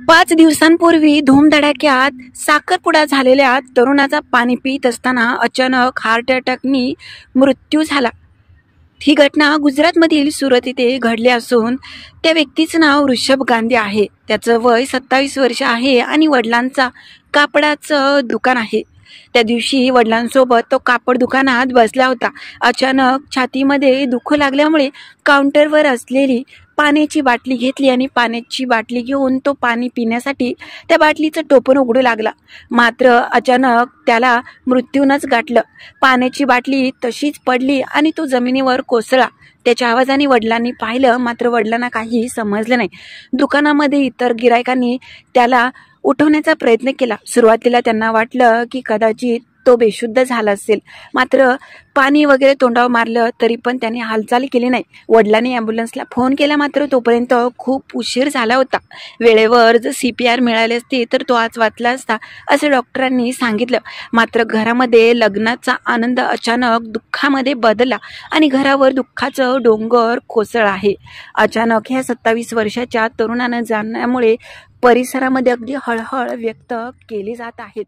5 दिवसांपूर्वी धूमधडाक्यात साखरपुडा झालेल्या तरुणाचा पाणी पित असताना अचानक हार्ट अटॅकनी मृत्यू झाला। ही घटना गुजरातमधील सुरत येथे घडली असून त्या व्यक्तीचं नाव ऋषभ गांधी आहे। त्याचं वय 27 वर्ष आहे आणि वडिलांचा कापडाचं दुकान आहे। त्या दिवशी वडिलांसोबत तो कापड दुकानात बसला होता। अचानक छातीमध्ये दुख लागल्यामुळे काउंटरवर असलेली पाण्याची बाटली घेतली आणि पाण्याची बाटली घेऊन तो पाणी पिण्यासाठी त्या बाटलीचं टोपण उघडू लागला। मात्र अचानक त्याला मृत्यूनंच गाठलं। पाण्याची बाटली तशीच पडली आणि तो जमिनीवर कोसळला। त्याच्या आवाजाने वडिलांनी पाहिलं, मात्र वडिलांना काही समजलं नाही। दुकानामध्ये इतर गिरायकांनी त्याला उठवण्याचा प्रयत्न केला। सुरुवातीला त्यांना वाटलं की कदाचित तो बेशुद्ध झाला असेल, मात्र पाणी वगैरे तोंडावर मारलं तरी पण त्याने हालचाल केली नाही। वडिलांनी ॲम्ब्युलन्सला फोन केला, मात्र तोपर्यंत खूप उशीर झाला होता। वेळेवर जर CPR मिळाले असते तर तो आज वाचला असता, असं डॉक्टरांनी सांगितलं। मात्र घरामध्ये लग्नाचा आनंद अचानक दुःखामध्ये बदलला आणि घरावर दुःखाचं डोंगर कोसळलं आहे। अचानक ह्या 27 वर्षाच्या तरुणानं जाण्यामुळे परिसरामध्ये अगदी हळहळ व्यक्त केली जात आहेत।